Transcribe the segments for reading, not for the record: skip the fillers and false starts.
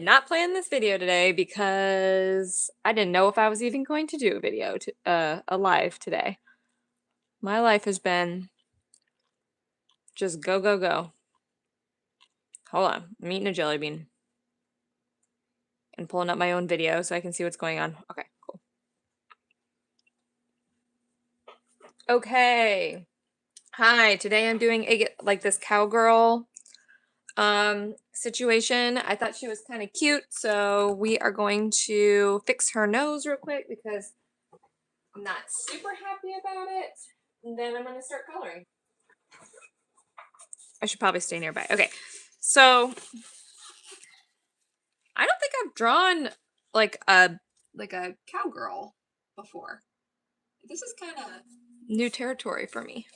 Not playing this video today because I didn't know if I was even going to do a video a live today. My life has been just go go go. Hold on, I'm eating a jelly bean and pulling up my own video so I can see what's going on. Okay, cool. Okay. Hi, today I'm doing this cowgirl situation. I thought she was kind of cute, so we are going to fix her nose real quick because I'm not super happy about it. And then I'm going to start coloring. I should probably stay nearby. Okay, so I don't think I've drawn like a cowgirl before. This is kind of new territory for me.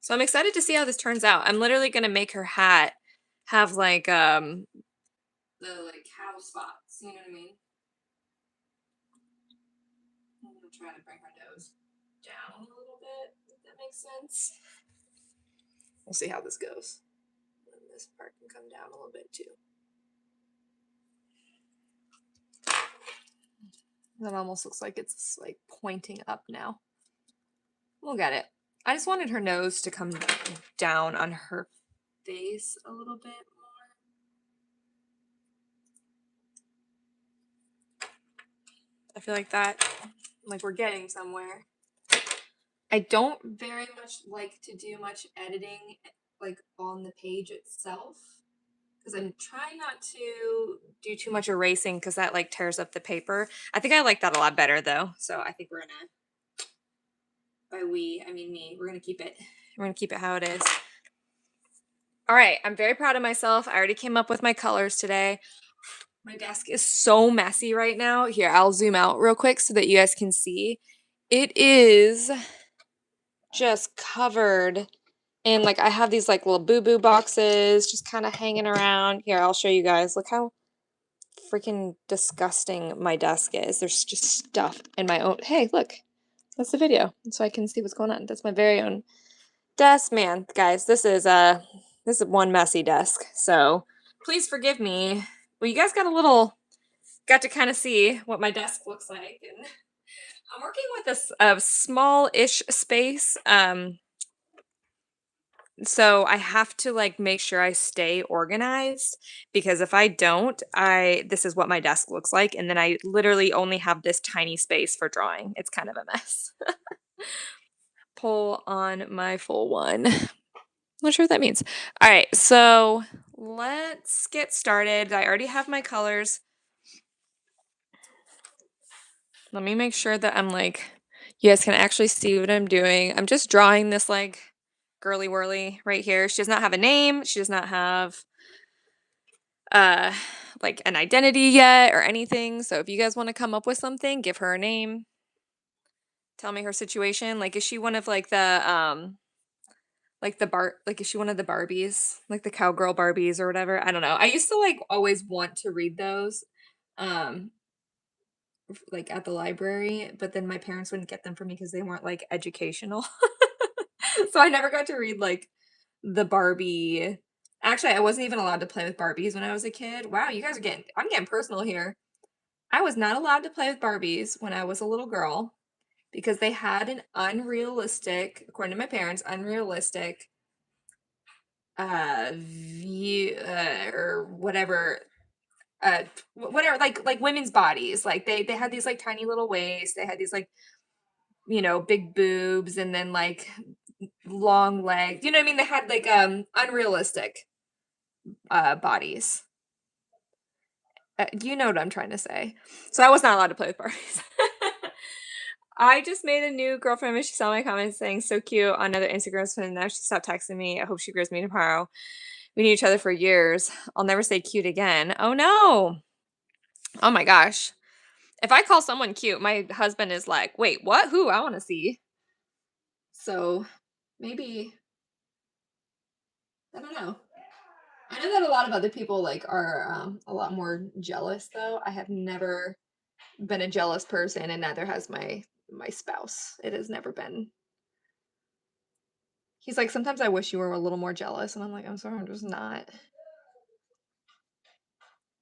So I'm excited to see how this turns out. I'm literally gonna make her hat have like the like cow spots. You know what I mean? I'm gonna try to bring her nose down a little bit. If that makes sense. We'll see how this goes. And this part can come down a little bit too. That almost looks like it's like pointing up now. We'll get it. I just wanted her nose to come down on her face a little bit more. I feel like that, like we're getting somewhere. I don't very much like to do much editing like on the page itself because I'm trying not to do too much erasing because that like tears up the paper. I think I like that a lot better though. So I think we're gonna, by we, I mean me, we're gonna keep it. We're gonna keep it how it is. All right, I'm very proud of myself. I already came up with my colors today. My desk is so messy right now. Here, I'll zoom out real quick so that you guys can see. It is just covered in like I have these like little boo-boo boxes just kind of hanging around. Here, I'll show you guys. Look how freaking disgusting my desk is. There's just stuff in my own. Hey, look. That's the video. So I can see what's going on. That's my very own desk. Man, guys, this is one messy desk. So please forgive me. Well, you guys got to kind of see what my desk looks like. And I'm working with a small-ish space. So I have to like make sure I stay organized because if I don't, this is what my desk looks like. And then I literally only have this tiny space for drawing. It's kind of a mess. Pull on my full one. Not sure what that means. All right, so let's get started. I already have my colors. Let me make sure that I'm like, you guys can actually see what I'm doing. I'm just drawing this like girly whirly right here. She does not have a name. She does not have like an identity yet or anything. So if you guys want to come up with something, give her a name. Tell me her situation. Like, is she one of like the like is she one of the Barbies? Like the cowgirl Barbies or whatever? I don't know. I used to like always want to read those. Um like at the library, but then my parents wouldn't get them for me because they weren't like educational. So I never got to read like the Barbie. Actually, I wasn't even allowed to play with Barbies when I was a kid. Wow, you guys are I'm getting personal here. I was not allowed to play with Barbies when I was a little girl because they had an unrealistic, according to my parents, unrealistic view or whatever whatever like women's bodies. Like they had these like tiny little waists. They had these like big boobs and then like long legs. You know what I mean? They had like unrealistic bodies. You know what I'm trying to say. So I was not allowed to play with Barbies. I just made a new girlfriend and she saw my comments saying so cute on other Instagrams and now she stopped texting me. I hope she grows me tomorrow. We knew each other for years. I'll never say cute again. Oh no. Oh my gosh. If I call someone cute, my husband is like, wait, what? Who? I want to see. So maybe, I don't know. I know that a lot of other people like are a lot more jealous though. I have never been a jealous person and neither has my spouse. It has never been. He's like, sometimes I wish you were a little more jealous and I'm like, I'm sorry, I'm just not.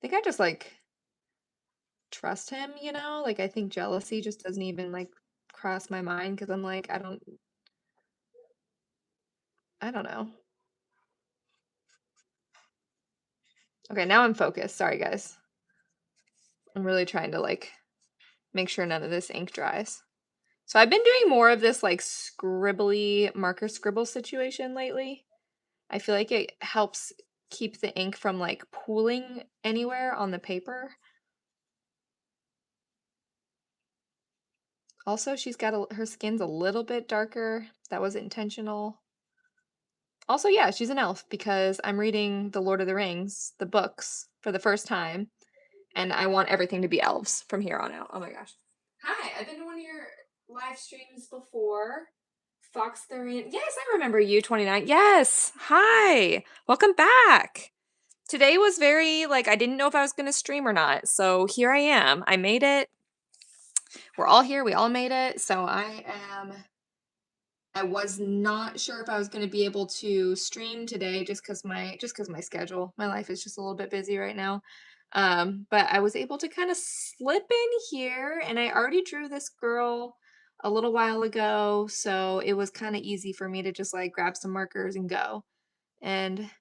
think I just like trust him, you know? Like I think jealousy just doesn't even like cross my mind because I'm like, I don't know. Okay, now I'm focused. Sorry, guys. I'm really trying to like make sure none of this ink dries. So I've been doing more of this like scribbly marker scribble situation lately. I feel like it helps keep the ink from like pooling anywhere on the paper. Also, she's got her skin's a little bit darker. That was intentional. Also, yeah, she's an elf because I'm reading The Lord of the Rings, the books, for the first time, and I want everything to be elves from here on out. Oh my gosh. Hi, I've been to one of your live streams before. Fox 30. Yes, I remember you, 29. Yes. Hi. Welcome back. Today was very, like, I didn't know if I was going to stream or not. So here I am. I made it. We're all here. We all made it. So I was not sure if I was going to be able to stream today just because my schedule, my life is just a little bit busy right now. But I was able to kind of slip in here, and I already drew this girl a little while ago, so it was kind of easy for me to just like grab some markers and go. And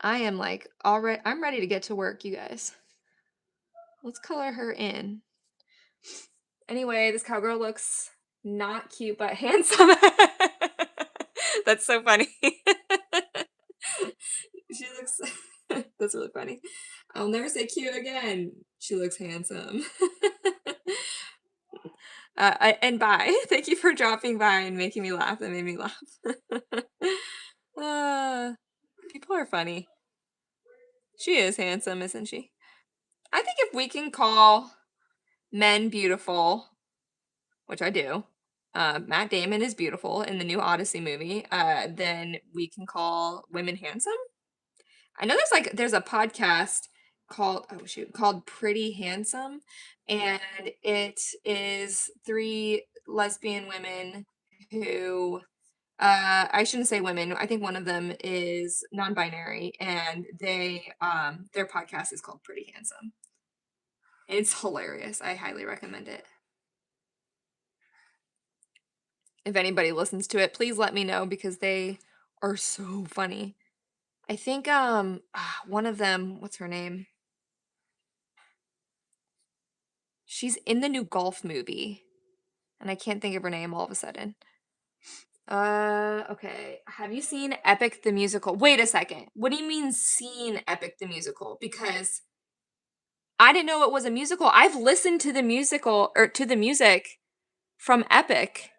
I am like already I'm ready to get to work, you guys. Let's color her in. Anyway, this cowgirl looks not cute but handsome. That's so funny. She looks that's really funny. I'll never say cute again. She looks handsome. And bye. Thank you for dropping by and making me laugh. That made me laugh. uh, People are funny. She is handsome, isn't she? I think if we can call men beautiful, which I do, Matt Damon is beautiful in the new Odyssey movie, then we can call women handsome. I know there's a podcast called Pretty Handsome, and it is three lesbian women who I shouldn't say women. I think one of them is non-binary, and their podcast is called Pretty Handsome. It's hilarious. I highly recommend it. If anybody listens to it, please let me know because they are so funny. I think one of them, what's her name? She's in the new Golf movie, and I can't think of her name all of a sudden. Okay. Have you seen Epic the Musical? Wait a second. What do you mean seen Epic the Musical? Because I didn't know it was a musical. I've listened to the musical or to the music from Epic.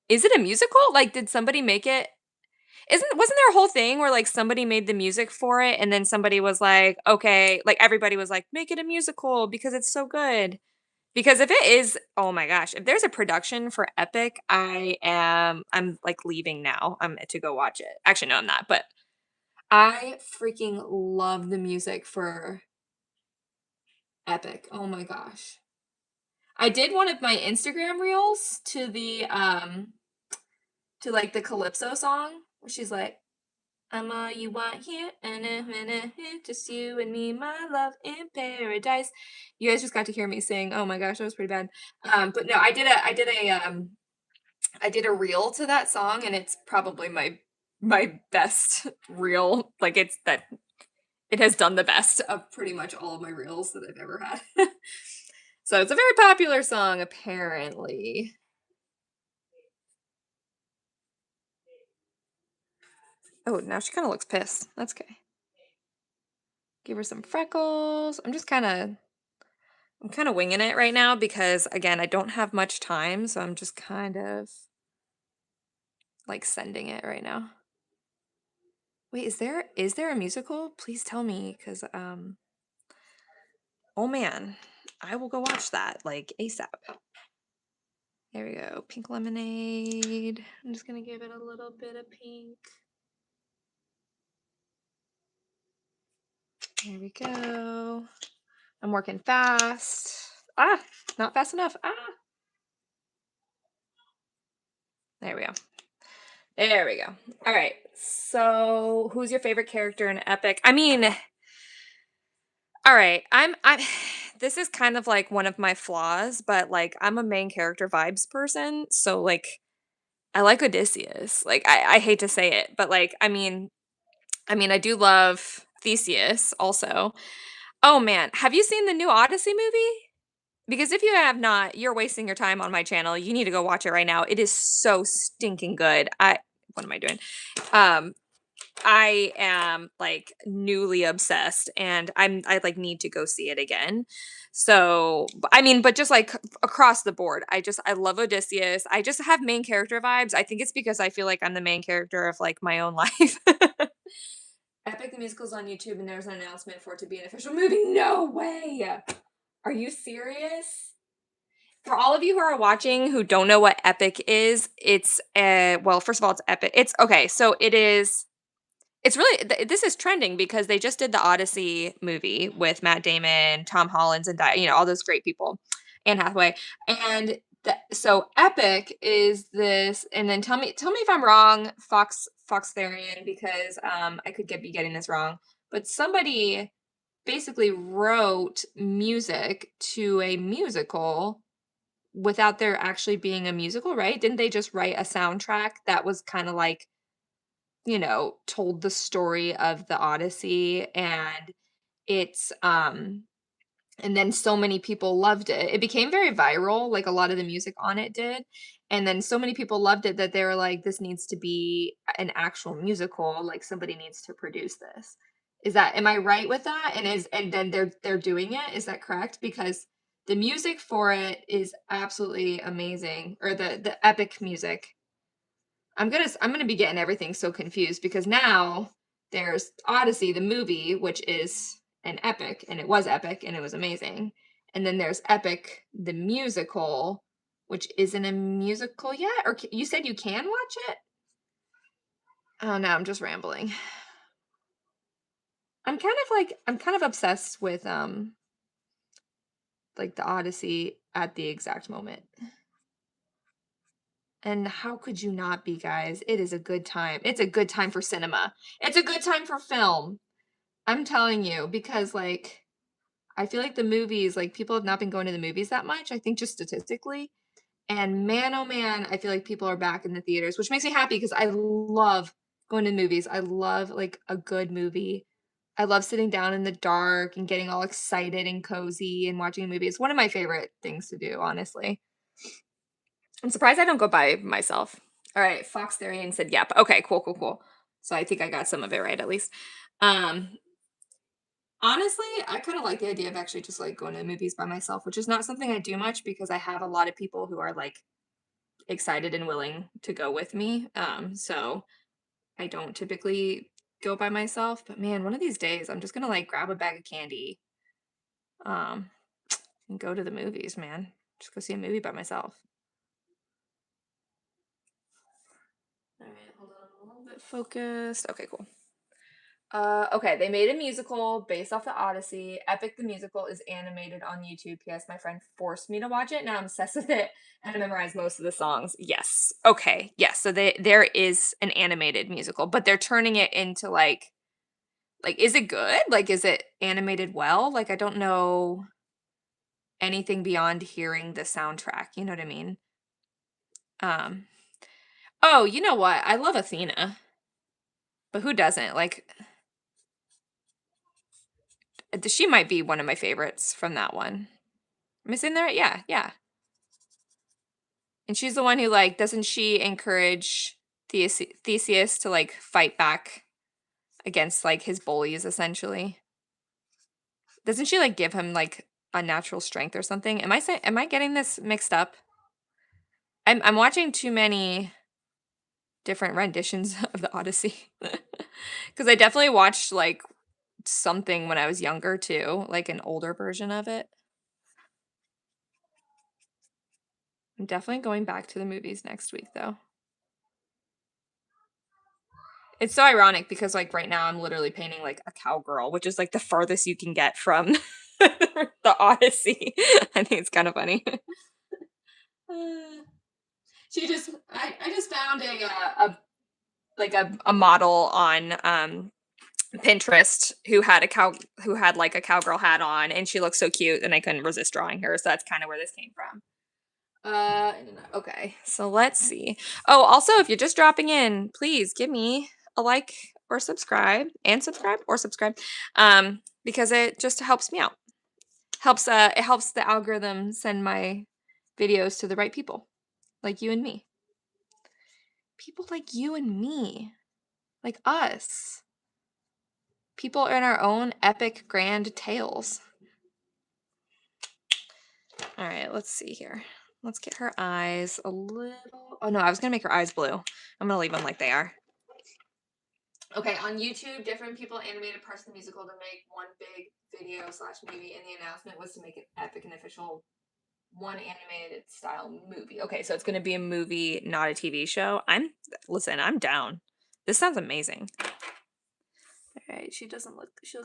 Is it a musical? Like, did somebody make it? Wasn't there a whole thing where like somebody made the music for it and then somebody was like, okay, like everybody was like, make it a musical because it's so good. Because if it is, oh my gosh, if there's a production for Epic, I'm like leaving now. I'm to go watch it. Actually, no, I'm not, but I freaking love the music for Epic. Oh my gosh. I did one of my Instagram reels to like the Calypso song where she's like, I'm all you want here, and just you and me, my love in paradise. You guys just got to hear me sing. Oh my gosh, that was pretty bad. But no, I did a reel to that song, and it's probably my best reel. Like it has done the best of pretty much all of my reels that I've ever had. So it's a very popular song, apparently. Oh, now she kind of looks pissed. That's okay. Give her some freckles. I'm kind of winging it right now because again, I don't have much time, so I'm just kind of like sending it right now. Wait, is there a musical? Please tell me cuz oh man, I will go watch that like ASAP. There we go. Pink lemonade. I'm just going to give it a little bit of pink. There we go. I'm working fast. Ah, not fast enough. Ah. There we go. There we go. All right. So, who's your favorite character in Epic? I mean, All right. I'm this is kind of like one of my flaws, but like I'm a main character vibes person, so like I like Odysseus. Like I hate to say it, but like I mean I do love Theseus also. Oh man, have you seen the new Odyssey movie? Because if you have not, you're wasting your time on my channel. You need to go watch it right now. It is so stinking good. What am I doing? Um I am like newly obsessed and I like need to go see it again. So, I mean, but just like across the board, I love Odysseus. I just have main character vibes. I think it's because I feel like I'm the main character of like my own life. Epic the Musical's on YouTube and there's an announcement for it to be an official movie. No way. Are you serious? For all of you who are watching who don't know what Epic is, it's well, first of all, it's Epic. It's okay, so it's really this is trending because they just did the Odyssey movie with Matt Damon, Tom Holland, and all those great people, Anne Hathaway, and so Epic is this. And then tell me if I'm wrong, Foxtherian, because I could be getting this wrong, but somebody basically wrote music to a musical without there actually being a musical, right? Didn't they just write a soundtrack that was kind of like told the story of the Odyssey, and it's and then so many people loved it. It became very viral, like a lot of the music on it did. And then so many people loved it that they were like, this needs to be an actual musical, like somebody needs to produce this. Am I right with that? And then they're doing it. Is that correct? Because the music for it is absolutely amazing, or the epic music. I'm gonna be getting everything so confused because now there's Odyssey, the movie, which is an epic, and it was epic, and it was amazing. And then there's Epic, the musical, which isn't a musical yet. Or you said you can watch it? Oh no, I'm just rambling. I'm kind of obsessed with like the Odyssey at the exact moment. And how could you not be, guys? It is a good time. It's a good time for cinema. It's a good time for film. I'm telling you, because like I feel like the movies, like people have not been going to the movies that much, I think just statistically. And man, oh man, I feel like people are back in the theaters, which makes me happy because I love going to movies. I love like a good movie. I love sitting down in the dark and getting all excited and cozy and watching a movie. It's one of my favorite things to do, honestly. I'm surprised I don't go by myself. All right, Fox Therian said yep. Okay, cool, cool, cool. So I think I got some of it right at least. Um, Honestly, I kind of like the idea of actually just like going to the movies by myself, which is not something I do much because I have a lot of people who are like excited and willing to go with me. So I don't typically go by myself, but man, one of these days I'm just gonna like grab a bag of candy, um, and go to the movies, man. Just go see a movie by myself. All right, hold on, I'm a little bit focused. Okay, cool. Okay, they made a musical based off the Odyssey. Epic the Musical is animated on YouTube. Yes, my friend forced me to watch it. Now I'm obsessed with it and I memorized most of the songs. Yes. Okay. Yes. So there is an animated musical, but they're turning it into like is it good? Like is it animated well? Like I don't know anything beyond hearing the soundtrack. You know what I mean? Um Oh, you know what? I love Athena, but who doesn't? Like she might be one of my favorites from that one. Am I saying that right? Yeah, yeah. And she's the one who like doesn't she encourage Theseus to like fight back against like his bullies essentially? Doesn't she like give him like unnatural strength or something? Am I getting this mixed up? I'm watching too many different renditions of the Odyssey. Cuz I definitely watched like something when I was younger too, like an older version of it. I'm definitely going back to the movies next week though. It's so ironic because like right now I'm literally painting like a cowgirl, which is like the farthest you can get from the Odyssey. I think it's kind of funny. I just found a like a model on Pinterest who had like a cowgirl hat on, and she looked so cute, and I couldn't resist drawing her. So that's kind of where this came from. Okay, so let's see. Oh, also, if you're just dropping in, please give me a like or subscribe, because it just helps me out. It helps the algorithm send my videos to the right people, like you and me. People like you and me, like us. People in our own epic grand tales. All right, let's see here. Let's get her eyes a little. Oh no, I was gonna make her eyes blue. I'm gonna leave them like they are. Okay, on YouTube, different people animated parts of the musical to make one big video/movie, and the announcement was to make an epic and official one animated style movie. Okay, so it's gonna be a movie, not a TV show. I'm down. This sounds amazing. All right, she looks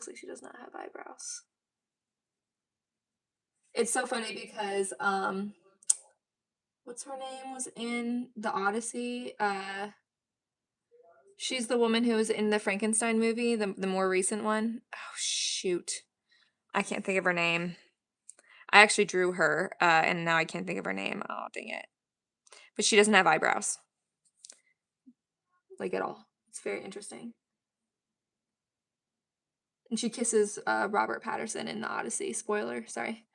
like she does not have eyebrows. It's so funny because what's her name was in the Odyssey. She's the woman who was in the Frankenstein movie, the more recent one. Oh shoot. I can't think of her name. I actually drew her, and now I can't think of her name. Oh, dang it. But she doesn't have eyebrows. Like at all. It's very interesting. And she kisses Robert Pattinson in the Odyssey. Spoiler, sorry.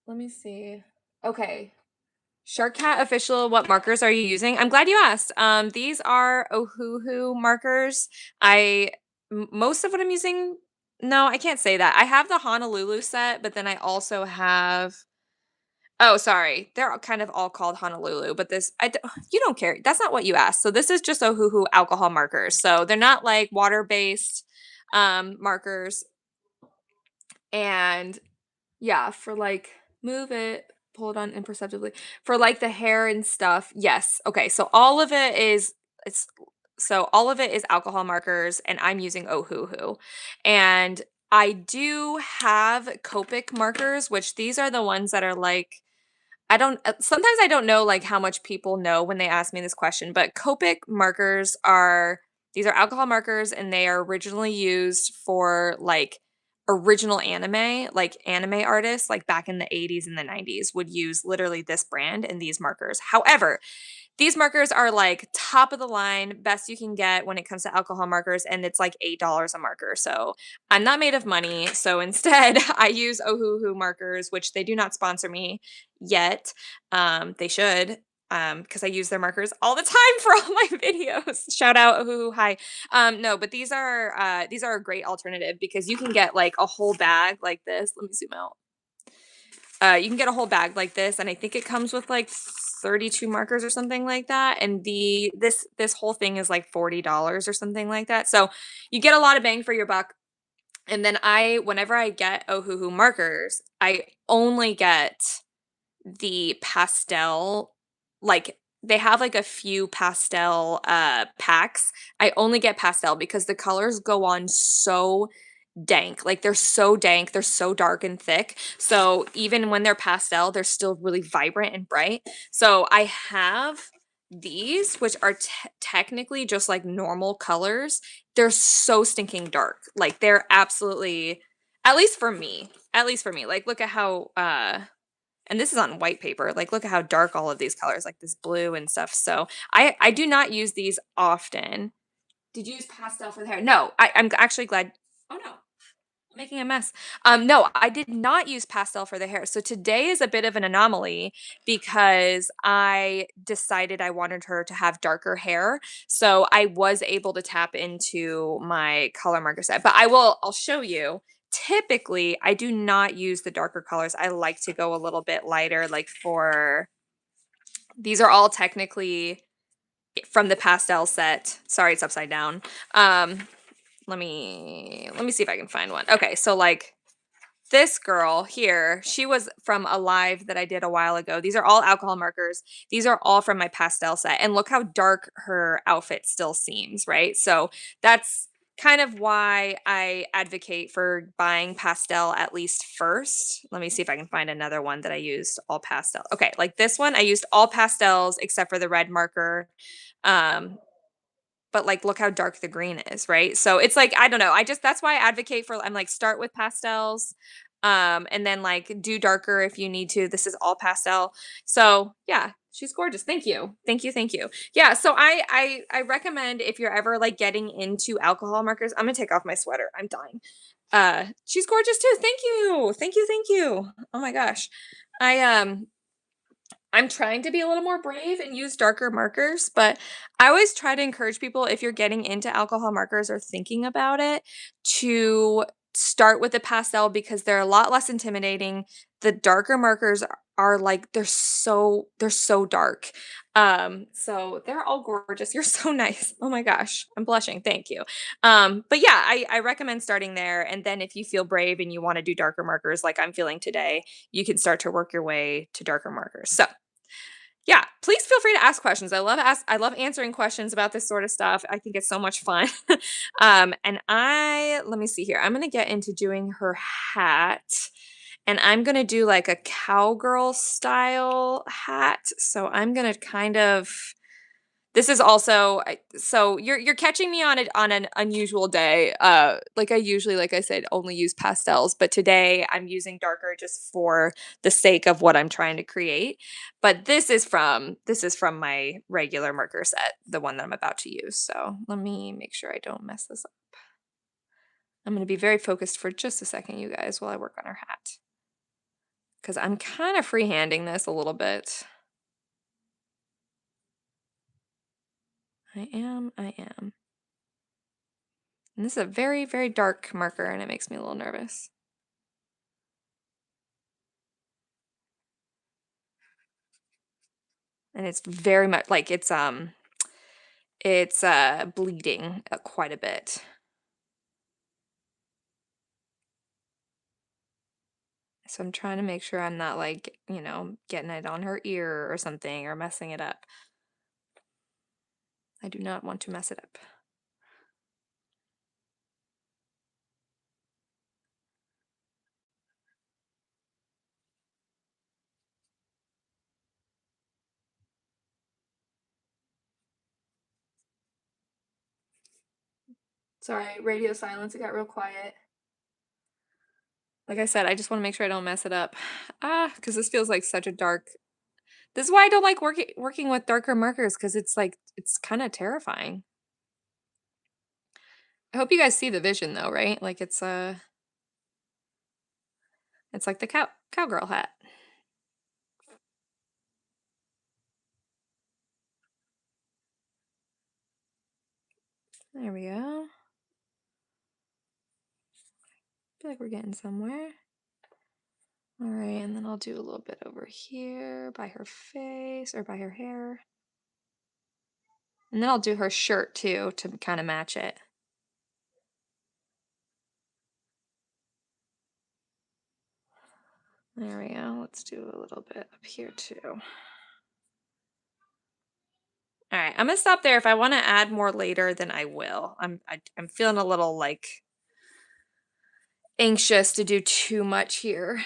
Let me see. Okay. Shark Cat official, what markers are you using? I'm glad you asked. These are Ohuhu markers. Most of what I'm using, no, I can't say that. I have the Honolulu set, but then I also have, oh, sorry. They're kind of all called Honolulu, but you don't care. That's not what you asked. So this is just Ohuhu alcohol markers. So they're not like water-based markers. And yeah, for like move it, pull it on imperceptibly. For like the hair and stuff, yes. Okay, so it's all of it is alcohol markers, and I'm using Ohuhu. And I do have Copic markers, which these are the ones that are like sometimes I don't know like how much people know when they ask me this question, but Copic markers are these are alcohol markers, and they are originally used for like original anime, like anime artists like back in the 80s and the 90s would use literally this brand and these markers. However, these markers are like top of the line, best you can get when it comes to alcohol markers, and it's like $8 a marker. So I'm not made of money. So instead, I use Ohuhu markers, which they do not sponsor me yet. They should, because I use their markers all the time for all my videos. Shout out Ohuhu, hi. No, but these are a great alternative because you can get like a whole bag like this. Let me zoom out. You can get a whole bag like this, and I think it comes with like 32 markers or something like that. And this whole thing is like $40 or something like that. So you get a lot of bang for your buck. And then whenever I get Ohuhu markers, I only get the pastel, like they have like a few pastel packs. I only get pastel because the colors go on so dank. Like they're so dank, they're so dark and thick. So even when they're pastel, they're still really vibrant and bright. So I have these, which are technically just like normal colors. They're so stinking dark. Like they're absolutely, at least for me, like look at how, and this is on white paper. Like, look at how dark all of these colors, like this blue and stuff. So I do not use these often. Did you use pastel for the hair? No, I'm actually glad. Oh no, I'm making a mess. No, I did not use pastel for the hair. So today is a bit of an anomaly because I decided I wanted her to have darker hair. So I was able to tap into my color marker set. But I'll show you. Typically, I do not use the darker colors. I like to go a little bit lighter, like these are all technically from the pastel set. Sorry, it's upside down. Let me see if I can find one. Okay, so like this girl here, she was from a live that I did a while ago. These are all alcohol markers. These are all from my pastel set. And look how dark her outfit still seems, right? So that's kind of why I advocate for buying pastel at least first. Let me see if I can find another one that I used all pastel. Okay, like this one, I used all pastels except for the red marker. but like look how dark the green is, right? So it's like I don't know. That's why I advocate for I'm like start with pastels and then like do darker if you need to. This is all pastel. So, yeah, she's gorgeous. Thank you. Thank you. Thank you. Yeah, so I recommend if you're ever like getting into alcohol markers. I'm going to take off my sweater. I'm dying. She's gorgeous too. Thank you. Thank you. Thank you. Oh my gosh. I I'm trying to be a little more brave and use darker markers, but I always try to encourage people if you're getting into alcohol markers or thinking about it to start with the pastel because they're a lot less intimidating. The darker markers are like they're so dark. So they're all gorgeous. You're so nice. Oh my gosh. I'm blushing. Thank you. But yeah, I recommend starting there. And then if you feel brave and you want to do darker markers like I'm feeling today, you can start to work your way to darker markers. So yeah, please feel free to ask questions. I love answering questions about this sort of stuff. I think it's so much fun. And let me see here. I'm gonna get into doing her hat. And I'm gonna do like a cowgirl style hat. So I'm gonna kind of this is also so you're catching me on an unusual day. Like I usually, like I said, only use pastels, but today I'm using darker just for the sake of what I'm trying to create. But this is from my regular marker set, the one that I'm about to use. So let me make sure I don't mess this up. I'm going to be very focused for just a second, you guys, while I work on her hat. Because I'm kind of freehanding this a little bit. I am. And this is a very, very dark marker, and it makes me a little nervous. And it's very much like it's bleeding quite a bit. So I'm trying to make sure I'm not like, getting it on her ear or something or messing it up. I do not want to mess it up. Sorry, radio silence. It got real quiet. Like I said, I just want to make sure I don't mess it up. Because this feels like such a dark. This is why I don't like working with darker markers because it's like it's kind of terrifying. I hope you guys see the vision though, right? Like it's like the cowgirl hat. There we go. Feel like we're getting somewhere. All right, and then I'll do a little bit over here by her face or by her hair. And then I'll do her shirt too to kind of match it. There we go. Let's do a little bit up here too. All right, I'm gonna stop there. If I want to add more later, then I will. I'm feeling a little like anxious to do too much here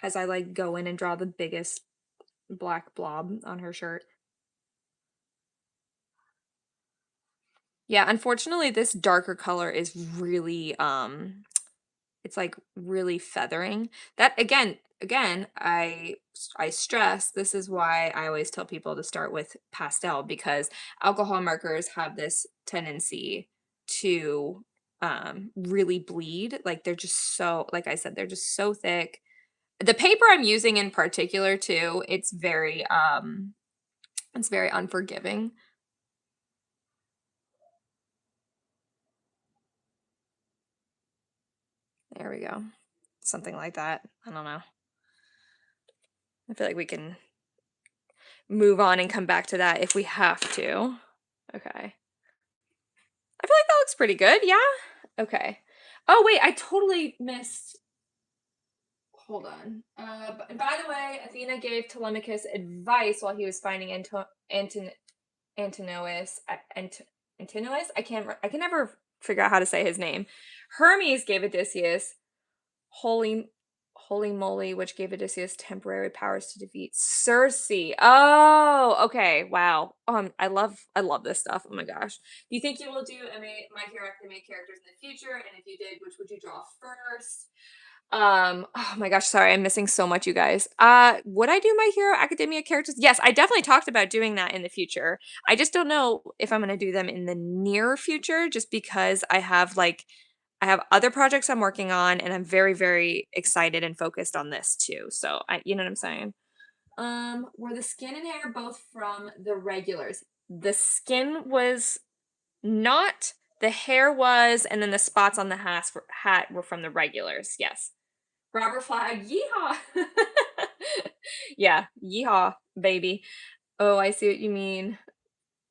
as I like go in and draw the biggest black blob on her shirt. Yeah, unfortunately this darker color is really it's like really feathering. That again, I stress this is why I always tell people to start with pastel because alcohol markers have this tendency to really bleed. Like they're just so like I said, they're just so thick. The paper I'm using in particular too, it's very unforgiving. There we go. Something like that. I don't know. I feel like we can move on and come back to that if we have to. Okay. I feel like that looks pretty good. Yeah. Okay. Oh wait, I totally missed. Hold on. By the way, Athena gave Telemachus advice while he was finding Antinous. Antinous. I can never figure out how to say his name. Hermes gave Odysseus holy Holy moly, which gave Odysseus temporary powers to defeat Circe. Oh, okay. Wow. I love this stuff. Oh my gosh. Do you think you will do My Hero Academia characters in the future? And if you did, which would you draw first? Oh my gosh, sorry, I'm missing so much, you guys. Would I do My Hero Academia characters? Yes, I definitely talked about doing that in the future. I just don't know if I'm gonna do them in the near future, just because I have other projects I'm working on, and I'm very, very excited and focused on this too. So you know what I'm saying? Were the skin and hair both from the regulars? The skin was not, the hair was, and then the spots on the hat were from the regulars. Yes. Robert Flag, yeehaw! Yeah, yeehaw, baby. Oh, I see what you mean.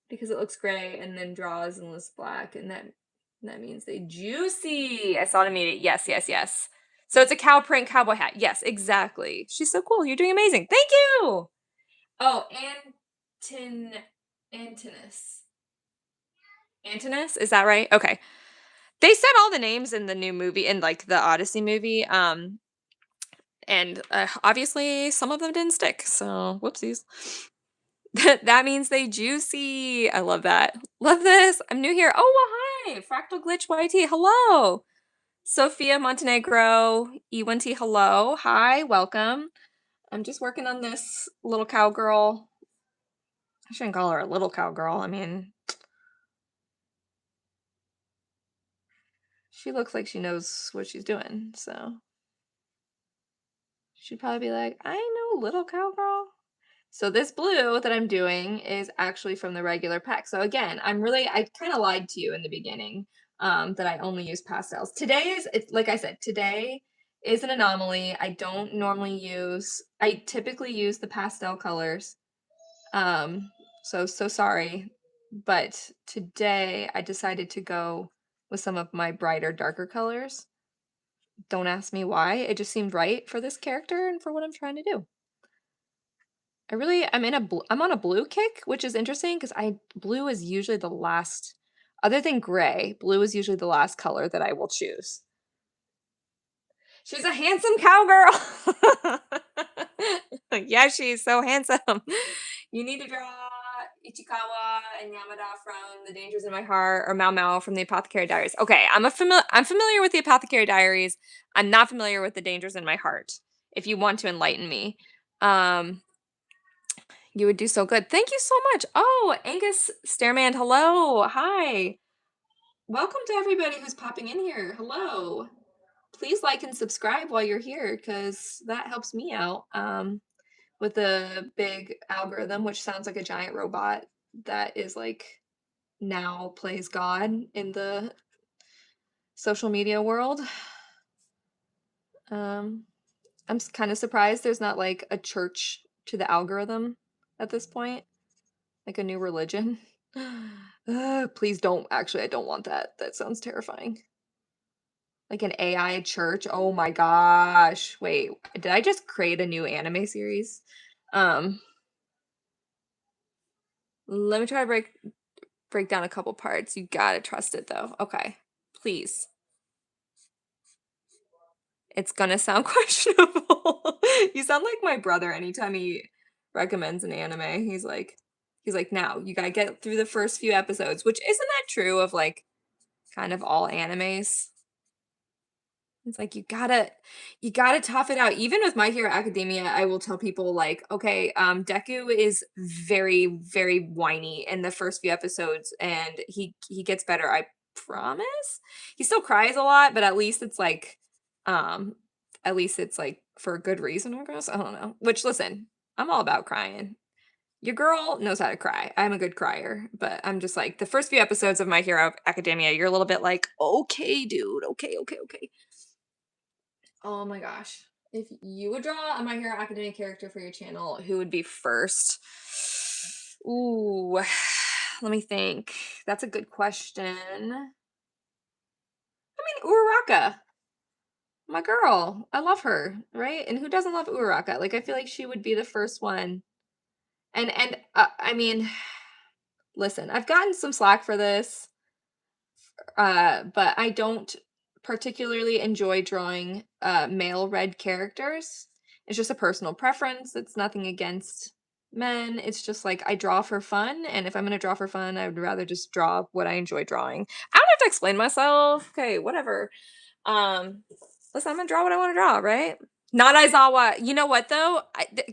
Because it looks gray and then draws and looks black, and that means they juicy. I saw it immediately. Yes, yes, yes. So it's a cow print cowboy hat. Yes, exactly. She's so cool. You're doing amazing. Thank you. Oh, Antin Antinous. Antinous, is that right? Okay. They said all the names in the new movie, in like the Odyssey movie. And obviously some of them didn't stick, so whoopsies. That means they juicy. I love that. Love this. I'm new here. Oh, well, hi. Fractal Glitch YT. Hello. Sophia Montenegro. E1T. Hello. Hi. Welcome. I'm just working on this little cowgirl. I shouldn't call her a little cowgirl. I mean, she looks like she knows what she's doing, so she'd probably be like, I know little cowgirl. So this blue that I'm doing is actually from the regular pack. So again, I kind of lied to you in the beginning, that I only use pastels. It's like I said, today is an anomaly. I typically use the pastel colors. So sorry, but today I decided to go with some of my brighter, darker colors. Don't ask me why. It just seemed right for this character and for what I'm trying to do. I'm on a blue kick, which is interesting because blue is usually the last, other than gray, blue is usually the last color that I will choose. She's a handsome cowgirl. Yeah, she's so handsome. You need to draw Ichikawa and Yamada from The Dangers in My Heart, or Mao Mao from The Apothecary Diaries. Okay, I'm familiar with The Apothecary Diaries. I'm not familiar with The Dangers in My Heart. If you want to enlighten me. Um, You would do so good. Thank you so much. Oh, Angus Stairman, hello. Hi. Welcome to everybody who's popping in here. Hello. Please like and subscribe while you're here, because that helps me out with the big algorithm, which sounds like a giant robot that is like now plays God in the social media world. I'm kind of surprised there's not like a church to the algorithm at this point. Like a new religion. Please don't. Actually, I don't want that. That sounds terrifying. Like an AI church. Oh my gosh. Wait, did I just create a new anime series? Um, Let me try to break down a couple parts. You gotta trust it though. Okay. Please. It's gonna sound questionable. You sound like my brother anytime he recommends an anime. He's like, now you gotta get through the first few episodes, which isn't that true of like kind of all animes. It's like you gotta tough it out. Even with My Hero Academia, I will tell people like, okay, Deku is very, very whiny in the first few episodes, and he gets better, I promise. He still cries a lot, but um, at least it's like for a good reason, I guess. I don't know. Which listen, I'm all about crying. Your girl knows how to cry. I'm a good crier, but I'm just like the first few episodes of My Hero Academia, you're a little bit like, okay, dude, okay, okay, okay. Oh my gosh. If you would draw a My Hero Academia character for your channel, who would be first? Ooh, let me think. That's a good question. I mean, Uraraka, my girl. I love her, right? And who doesn't love Uraraka? Like, I feel like she would be the first one. And I mean, listen, I've gotten some slack for this, but I don't particularly enjoy drawing male red characters. It's just a personal preference. It's nothing against men. It's just like I draw for fun, and if I'm gonna draw for fun, I would rather just draw what I enjoy drawing. I don't have to explain myself. Okay, whatever. Um, listen, I'm gonna draw what I want to draw, right? Not Aizawa. You know what though?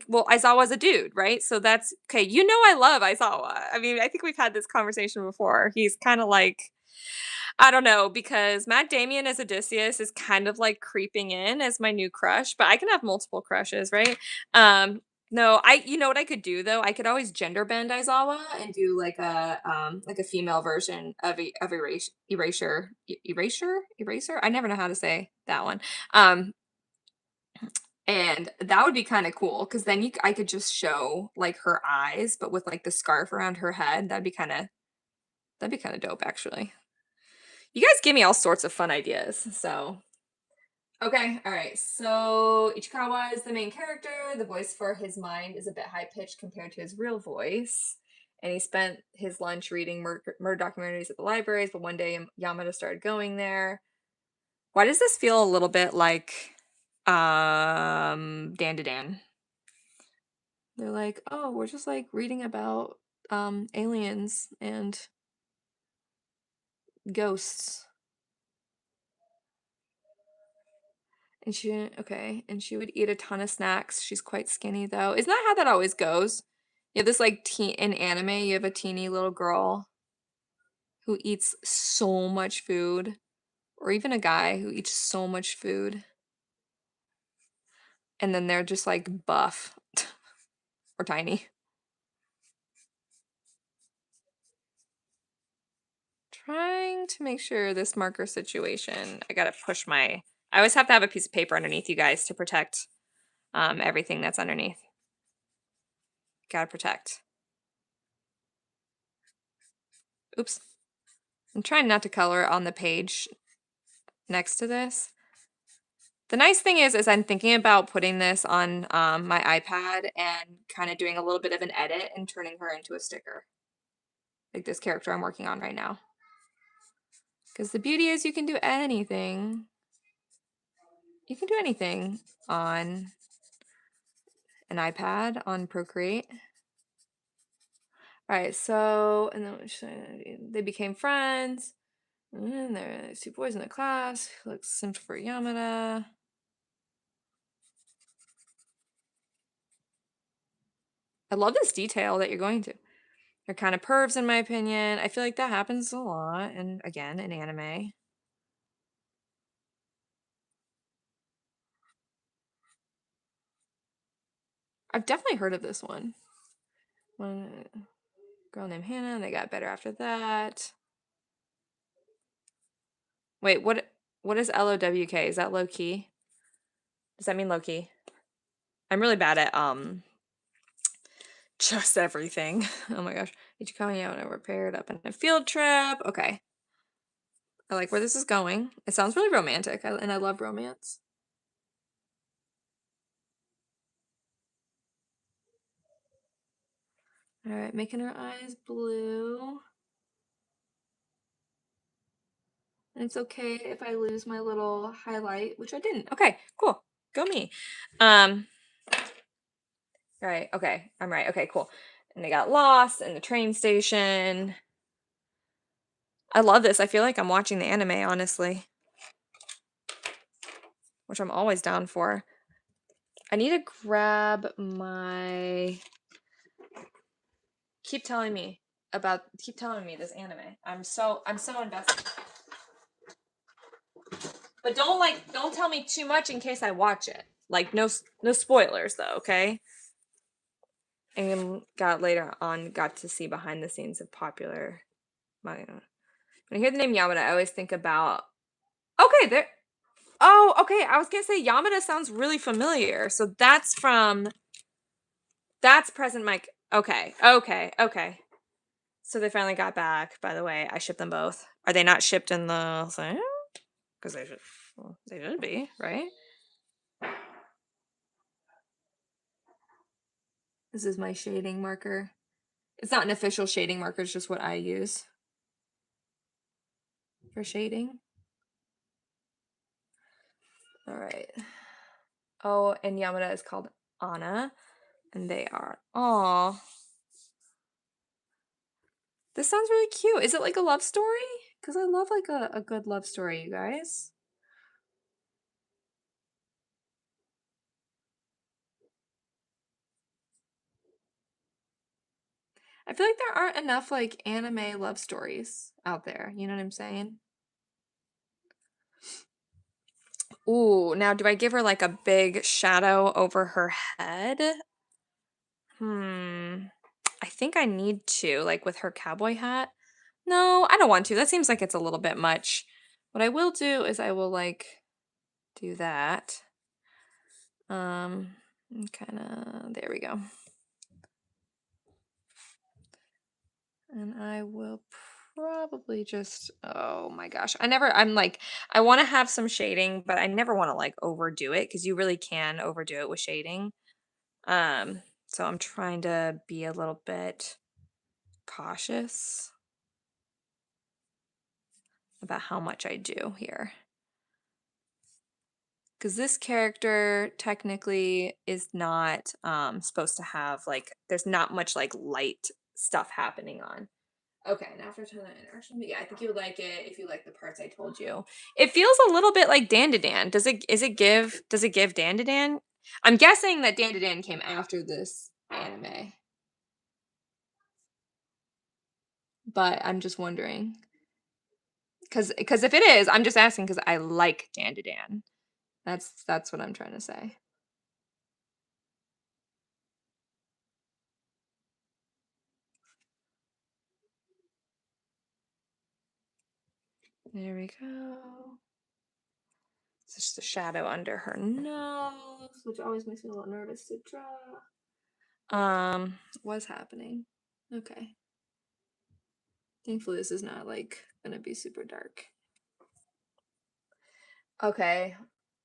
Well, Aizawa's a dude, right? So that's okay. You know I love Aizawa. I mean, I think we've had this conversation before. He's kind of like I don't know because Matt Damien as Odysseus is kind of like creeping in as my new crush, but I can have multiple crushes, right? No, I you know what I could do though? I could always gender bend Aizawa and do like a female version of erasure. I never know how to say that one. Um and that would be kind of cool because then I could just show like her eyes, but with like the scarf around her head. That'd be kind of dope actually. You guys give me all sorts of fun ideas. So, okay, all right. So, Ichikawa is the main character. The voice for his mind is a bit high pitched compared to his real voice. And he spent his lunch reading murder documentaries at the libraries, but one day Yamada started going there. Why does this feel a little bit like Dan to Dan? They're like, "Oh, we're just like reading about aliens and ghosts." And and she would eat a ton of snacks. She's quite skinny though. Isn't that how that always goes? You have this like in anime, you have a teeny little girl who eats so much food, or even a guy who eats so much food, and then they're just like buff or tiny. Trying to make sure this marker situation, I always have to have a piece of paper underneath you guys to protect everything that's underneath. Gotta protect. Oops. I'm trying not to color on the page next to this. The nice thing is I'm thinking about putting this on my iPad and kind of doing a little bit of an edit and turning her into a sticker. Like this character I'm working on right now. Because the beauty is you can do anything. You can do anything on an iPad, on Procreate. All right, so, and then they became friends. And there are two boys in the class. Looks simple for Yamada. I love this detail that you're going to. They're kind of pervs, in my opinion. I feel like that happens a lot, and again, in anime. I've definitely heard of this one. One girl named Hannah, and they got better after that. Wait, what is LOWK? Is that low key? Does that mean low key? I'm really bad at just everything. Oh my gosh. Did you come out and we're paired up in a field trip? Okay. I like where this is going. It sounds really romantic, and I love romance. All right, making her eyes blue. And it's okay if I lose my little highlight, which I didn't. Okay, cool. Go me. Right, okay. I'm right. Okay, cool. And they got lost in the train station. I love this. I feel like I'm watching the anime, honestly. Which I'm always down for. I need to grab my keep telling me this anime. I'm so invested. But don't tell me too much in case I watch it. Like no spoilers though, okay? And got to see behind the scenes of popular manga. When I hear the name Yamada, I always think about okay, there. Oh, okay. I was gonna say Yamada sounds really familiar. So that's Present Mike. Okay. So they finally got back. By the way, I shipped them both. Are they not shipped in the thing? Because they should be, right? This is my shading marker. It's not an official shading marker, it's just what I use for shading. All right. Oh, and Yamada is called Anna, and they are. Aw, this sounds really cute. Is it like a love story? Because I love like a good love story, you guys. I feel like there aren't enough like anime love stories out there. You know what I'm saying? Ooh, now do I give her like a big shadow over her head? Hmm. I think I need to, like with her cowboy hat. No, I don't want to. That seems like it's a little bit much. What I will do is I will like do that. Kind of, there we go. And I will probably just, oh my gosh. I'm like, I want to have some shading, but I never want to like overdo it because you really can overdo it with shading. So I'm trying to be a little bit cautious about how much I do here. Because this character technically is not supposed to have like, there's not much like light stuff happening on. Okay, and after 10 interaction, yeah, I think you would like it if you like the parts I told you. It feels a little bit like Dandadan. Does it give Dandadan? I'm guessing that Dandadan came after this anime, but I'm just wondering. Because if it is, I'm just asking because I like Dandadan. That's what I'm trying to say. There we go. It's just the shadow under her nose, which always makes me a little nervous to draw. What's happening? Okay. Thankfully, this is not like gonna be super dark. Okay.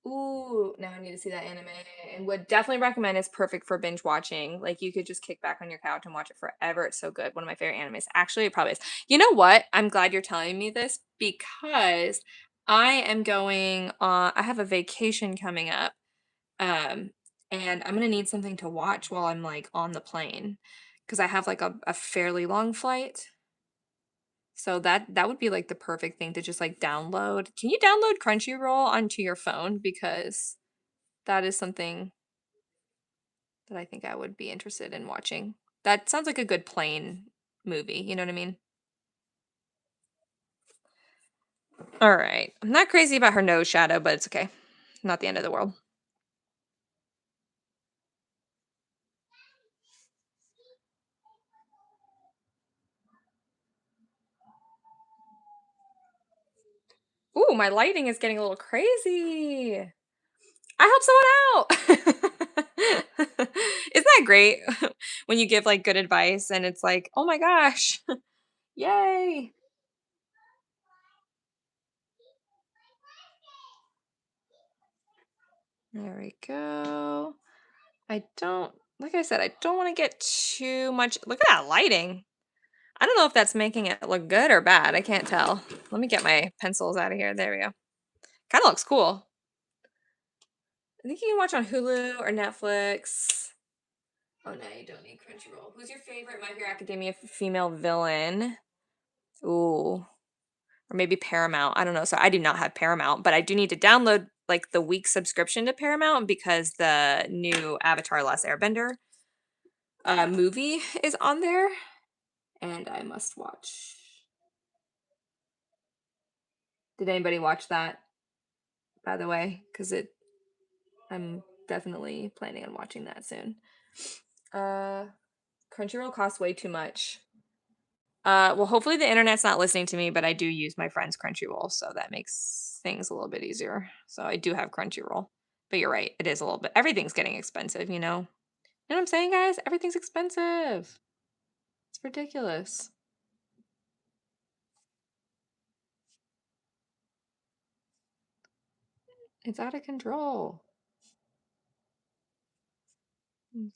Ooh, now I need to see that anime and would definitely recommend. It's perfect for binge watching. Like you could just kick back on your couch and watch it forever. It's so good. One of my favorite animes. Actually, it probably is. You know what? I'm glad you're telling me this because I am going on I have a vacation coming up. Um and I'm gonna need something to watch while I'm like on the plane. Because I have like a fairly long flight. So that would be like the perfect thing to just like download. Can you download Crunchyroll onto your phone? Because that is something that I think I would be interested in watching. That sounds like a good plane movie. You know what I mean? All right. I'm not crazy about her nose shadow, but it's okay. Not the end of the world. Ooh, my lighting is getting a little crazy. I helped someone out. Isn't that great when you give like good advice and it's like, oh my gosh, yay. There we go. I don't, like I said, I don't want to get too much. Look at that lighting. I don't know if that's making it look good or bad. I can't tell. Let me get my pencils out of here. There we go. Kind of looks cool. I think you can watch on Hulu or Netflix. Oh no, you don't need Crunchyroll. Who's your favorite My Hero Academia female villain? Ooh, or maybe Paramount. I don't know. So I do not have Paramount, but I do need to download like the week subscription to Paramount because the new Avatar Last Airbender movie is on there, and I must watch. Did anybody watch that, by the way? Because I'm definitely planning on watching that soon. Uh, Crunchyroll costs way too much. Well, hopefully the internet's not listening to me, but I do use my friend's Crunchyroll, so that makes things a little bit easier. So I do have Crunchyroll. But you're right, it is a little bit. Everything's getting expensive, you know? You know what I'm saying, guys? Everything's expensive. It's ridiculous. It's out of control.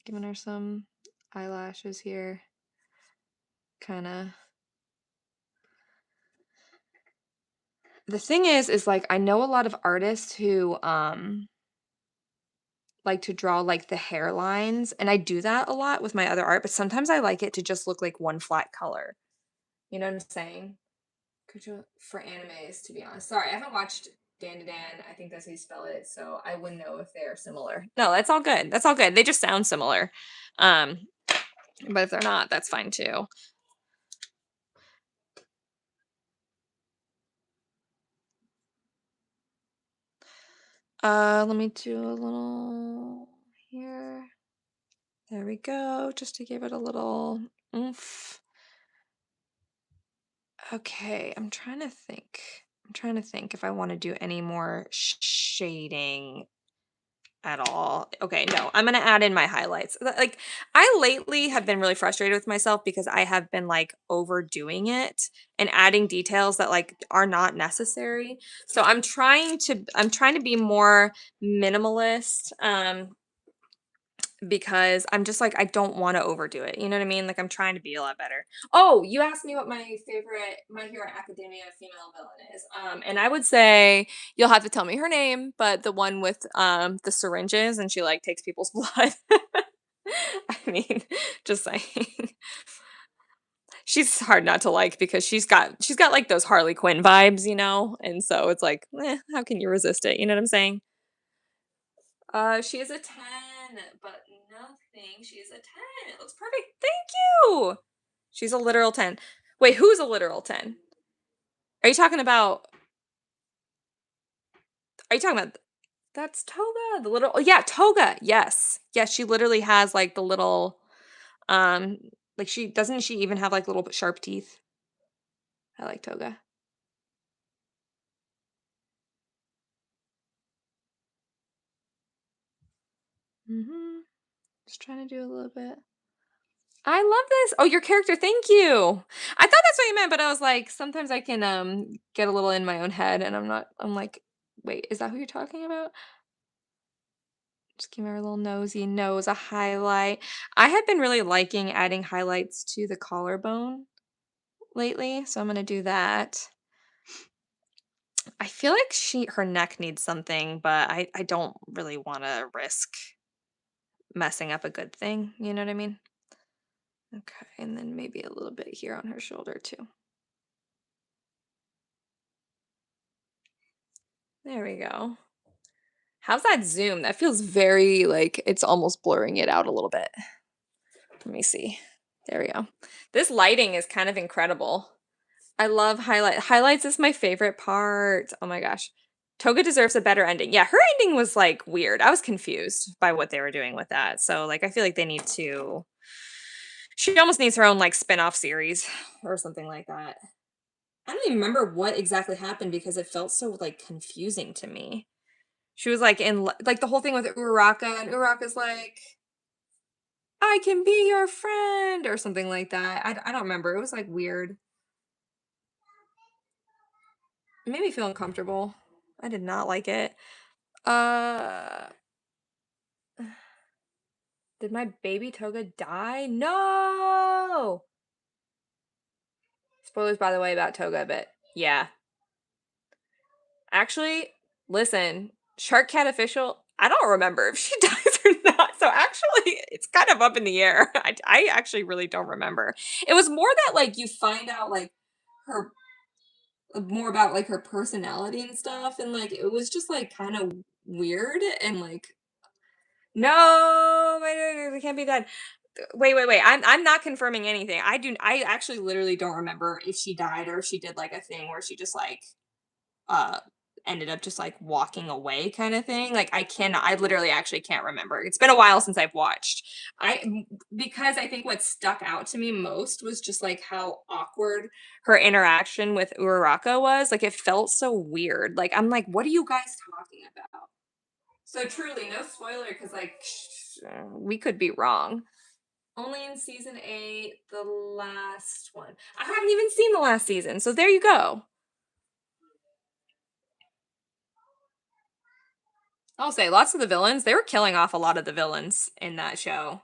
Giving her some eyelashes here. Kind of. The thing is like I know a lot of artists who like to draw like the hairlines, and I do that a lot with my other art, but sometimes I like it to just look like one flat color. You know what I'm saying? For animes, to be honest. Sorry, I haven't watched Dan to Dan. I think that's how you spell it, so I wouldn't know if they're similar. No, that's all good. That's all good. They just sound similar. Um, but if they're not, that's fine too. Let me do a little here. There we go, just to give it a little oomph. Okay, I'm trying to think. I'm trying to think if I want to do any more shading at all. Okay, no, I'm gonna add in my highlights. Like, I lately have been really frustrated with myself because I have been like overdoing it and adding details that like are not necessary. So I'm trying to be more minimalist. Because I'm just like I don't want to overdo it. You know what I mean? Like I'm trying to be a lot better. Oh, you asked me what my favorite My Hero Academia female villain is. And I would say you'll have to tell me her name, but the one with the syringes and she like takes people's blood. I mean, just saying. She's hard not to like because she's got like those Harley Quinn vibes, you know? And so it's like, how can you resist it? You know what I'm saying? She is a 10, but nothing. She is a 10. It looks perfect. Thank you. She's a literal 10. Wait, who's a literal 10? Are you talking about are you talking about that's Toga, the little oh yeah, Toga. Yes. Yes, she literally has like the little um like she doesn't she even have like little sharp teeth? I like Toga. Mhm. Just trying to do a little bit. I love this. Oh, your character. Thank you. I thought that's what you meant, but I was like, sometimes I can get a little in my own head, and I'm not. I'm like, wait, is that who you're talking about? Just give her a little nosy nose, a highlight. I have been really liking adding highlights to the collarbone lately, so I'm gonna do that. I feel like her neck needs something, but I don't really want to risk messing up a good thing. You know what I mean? Okay, and then maybe a little bit here on her shoulder too. There we go. How's that zoom? That feels very like it's almost blurring it out a little bit. Let me see. There we go. This lighting is kind of incredible. I love highlights is my favorite part. Oh my gosh. Toga deserves a better ending. Yeah, her ending was like weird. I was confused by what they were doing with that. So like I feel like they need to she almost needs her own like spin-off series or something like that. I don't even remember what exactly happened because it felt so like confusing to me. She was like like the whole thing with Uraraka, and Uraraka's like, "I can be your friend" or something like that. I don't remember. It was like weird. It made me feel uncomfortable. I did not like it. Uh, did my baby Toga die? No. Spoilers, by the way, about Toga, but yeah. Actually, listen, Shark Cat official. I don't remember if she dies or not. So actually, it's kind of up in the air. I actually really don't remember. It was more that like you find out like her more about like her personality and stuff, and like it was just like kind of weird and like no, it can't be that. Wait. I'm not confirming anything. I actually literally don't remember if she died or if she did like a thing where she just like uh ended up just like walking away kind of thing. Like I literally actually can't remember. It's been a while since I've watched. Because I think what stuck out to me most was just like how awkward her interaction with Uraraka was. Like it felt so weird. Like I'm like, what are you guys talking about? So truly, no spoiler because like we could be wrong. Only in season 8, the last one. I haven't even seen the last season, so there you go. I'll say lots of the villains, they were killing off a lot of the villains in that show.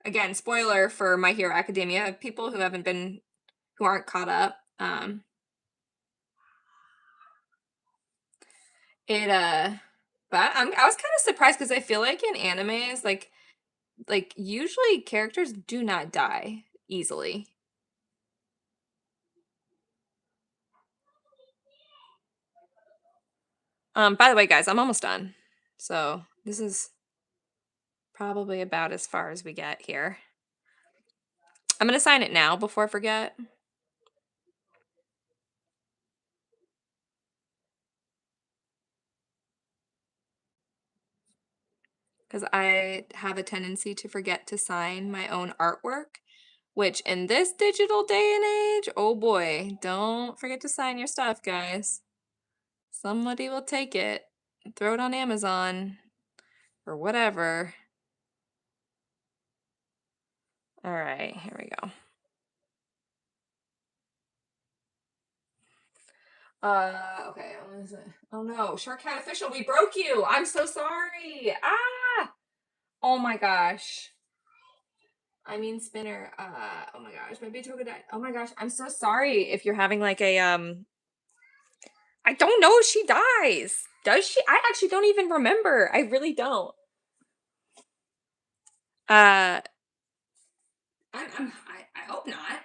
Again, spoiler for My Hero Academia, people who aren't caught up. It but I was kind of surprised because I feel like in animes, usually characters do not die easily. By the way, guys, I'm almost done. So this is probably about as far as we get here. I'm gonna sign it now before I forget. Because I have a tendency to forget to sign my own artwork, which in this digital day and age, oh boy, don't forget to sign your stuff, guys. Somebody will take it, throw it on Amazon, or whatever. All right, here we go. Okay, what is it? Oh no, Shark Cat Official, we broke you! I'm so sorry! Ah! Oh my gosh. I mean Spinner, oh my gosh, maybe Toga died. Oh my gosh, I'm so sorry if you're having like a, I don't know if she dies. Does she? I actually don't even remember. I really don't. Uh, I hope not.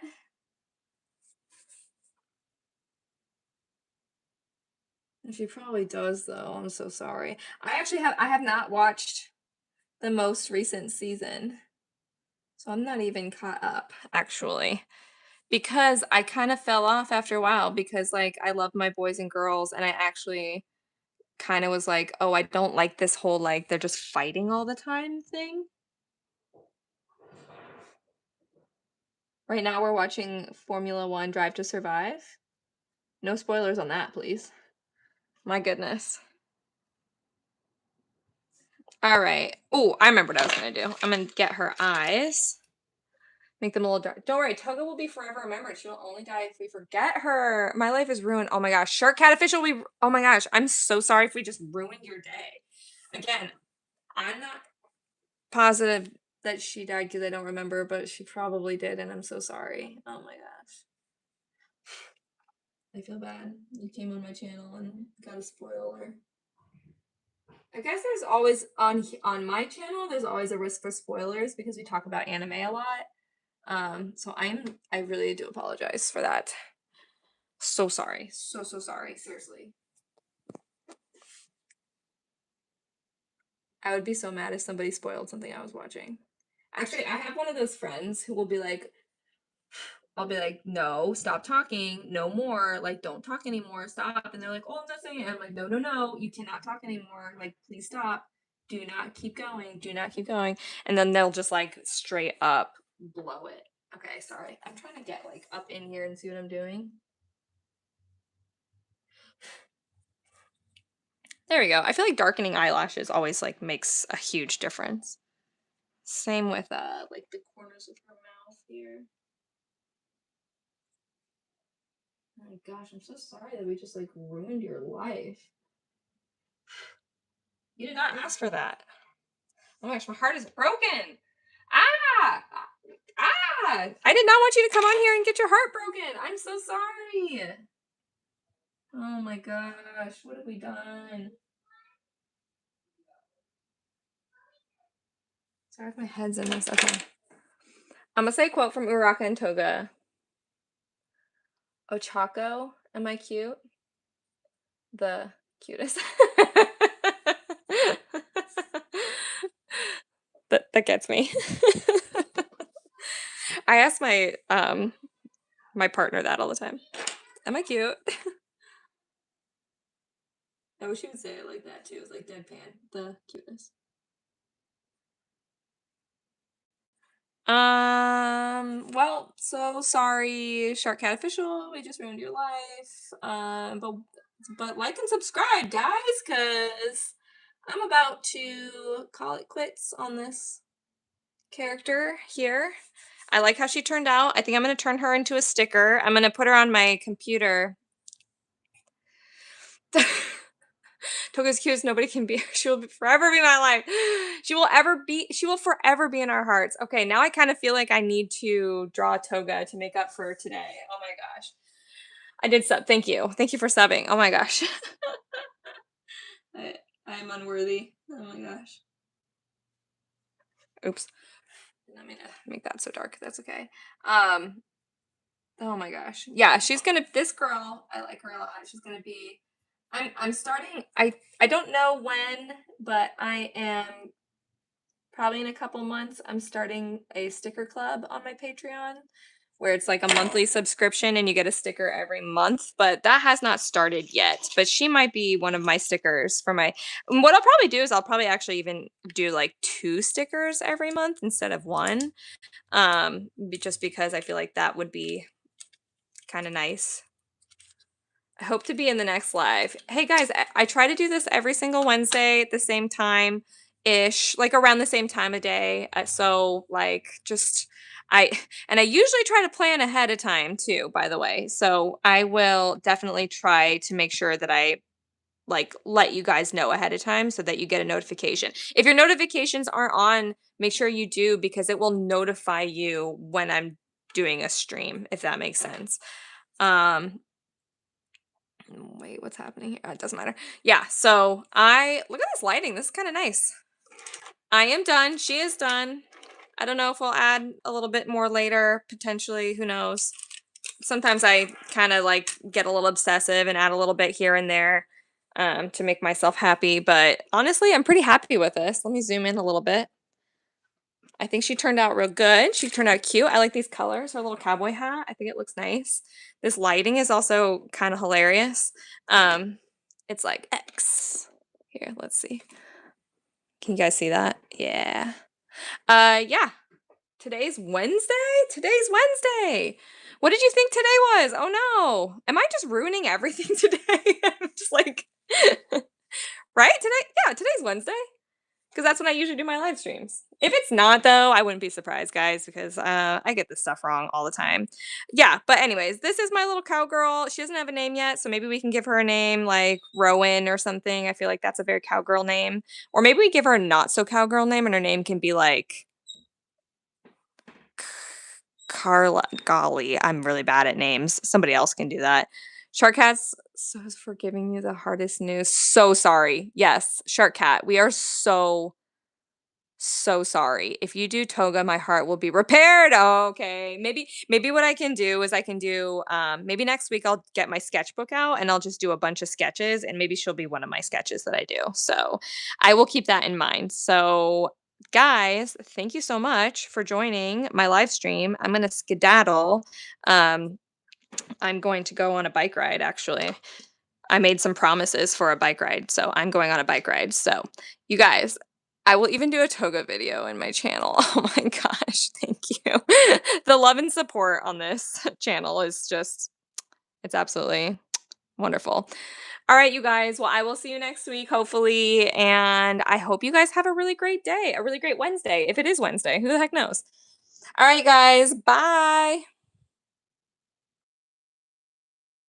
She probably does though. I'm so sorry. I have not watched the most recent season. So I'm not even caught up actually. Because I kind of fell off after a while because like I love my boys and girls and I actually kind of was like, "Oh, I don't like this whole like they're just fighting all the time thing." Right now we're watching Formula 1 Drive to Survive. No spoilers on that, please. My goodness. All right. Oh, I remember what I was going to do. I'm going to get her eyes. Make them a little dark. Don't worry, Toga will be forever remembered. She will only die if we forget her. My life is ruined. Oh my gosh. Shark Cat Official, oh my gosh. I'm so sorry if we just ruined your day. Again, I'm not positive that she died because I don't remember, but she probably did, and I'm so sorry. Oh my gosh. I feel bad. You came on my channel and got a spoiler. I guess there's always on my channel there's always a risk for spoilers because we talk about anime a lot. So I really do apologize for that. So sorry. So sorry. Seriously. I would be so mad if somebody spoiled something I was watching. Actually, I have one of those friends who will be like, I'll be like, no, stop talking, no more, like, don't talk anymore, stop. And they're like, oh, I'm not saying it. I'm like, no, no, no, you cannot talk anymore. Like, please stop. Do not keep going. Do not keep going. And then they'll just like straight up blow it. Okay, sorry. I'm trying to get like up in here and see what I'm doing. There we go. I feel like darkening eyelashes always like makes a huge difference. Same with like the corners of her mouth here. Oh my gosh, I'm so sorry that we just like ruined your life. You did not ask for that. Oh my gosh, my heart is broken. Ah! Ah! I did not want you to come on here and get your heart broken. I'm so sorry. Oh my gosh, what have we done? Sorry if my head's in this. Okay. I'm gonna say a quote from Uraka and Toga. Ochako, am I cute? The cutest. That gets me. I ask my partner that all the time. Am I cute? I wish you would say it like that too. It's like deadpan. The cutest. Well, so sorry, Shark Cat Official. We just ruined your life. But like and subscribe, guys, cause I'm about to call it quits on this character here. I like how she turned out. I think I'm gonna turn her into a sticker. I'm gonna put her on my computer. Toga's cute as nobody can be. She will forever be my life. She will forever be in our hearts. Okay, now I kind of feel like I need to draw Toga to make up for today. Oh my gosh. I did sub. Thank you. Thank you for subbing. Oh my gosh. I am unworthy. Oh my gosh. Oops. Let me make that so dark. That's okay. Um, oh my gosh. Yeah, this girl, I like her a lot. She's gonna be I'm starting I don't know when, but I am probably in a couple months I'm starting a sticker club on my Patreon where it's like a monthly subscription and you get a sticker every month, but that has not started yet. But she might be one of my stickers for my what I'll probably do is I'll probably actually even do like 2 stickers every month instead of 1. Just because I feel like that would be kind of nice. I hope to be in the next live. Hey guys, I try to do this every single Wednesday at the same time ish, like around the same time of day. So like just I and I usually try to plan ahead of time too, by the way. So I will definitely try to make sure that I like let you guys know ahead of time so that you get a notification. If your notifications aren't on, make sure you do because it will notify you when I'm doing a stream, if that makes sense. Um Wait, what's happening here? It doesn't matter. Yeah, so I look at this lighting. This is kind of nice. I am done. She is done. I don't know if we'll add a little bit more later, potentially. Who knows? Sometimes I kind of like get a little obsessive and add a little bit here and there to make myself happy. But honestly, I'm pretty happy with this. Let me zoom in a little bit. I think she turned out real good. She turned out cute. I like these colors. Her little cowboy hat. I think it looks nice. This lighting is also kind of hilarious. It's like X. Here, let's see. Can you guys see that? Yeah. Yeah. Today's Wednesday? Today's Wednesday. What did you think today was? Oh no. Am I just ruining everything today? I'm just like right? Today? Yeah, today's Wednesday. Because that's when I usually do my live streams. If it's not, though, I wouldn't be surprised, guys, because I get this stuff wrong all the time. Yeah, but anyways, this is my little cowgirl. She doesn't have a name yet, so maybe we can give her a name like Rowan or something. I feel like that's a very cowgirl name. Or maybe we give her a not so cowgirl name, and her name can be like Carla. Golly, I'm really bad at names. Somebody else can do that. Shark Cat's so for giving you the hardest news. So sorry. Yes, Shark Cat. We are so sorry. If you do toga, my heart will be repaired. Okay. Maybe what I can do is I can do maybe next week I'll get my sketchbook out and I'll just do a bunch of sketches and maybe she'll be one of my sketches that I do. So I will keep that in mind. So guys, thank you so much for joining my live stream. I'm gonna skedaddle. Um, I'm going to go on a bike ride actually. I made some promises for a bike ride, so I'm going on a bike ride. So, you guys, I will even do a toga video in my channel. Oh my gosh, thank you. The love and support on this channel is just, it's absolutely wonderful. All right, you guys. Well, I will see you next week, hopefully. And I hope you guys have a really great day, a really great Wednesday. If it is Wednesday, who the heck knows? All right, guys. Bye.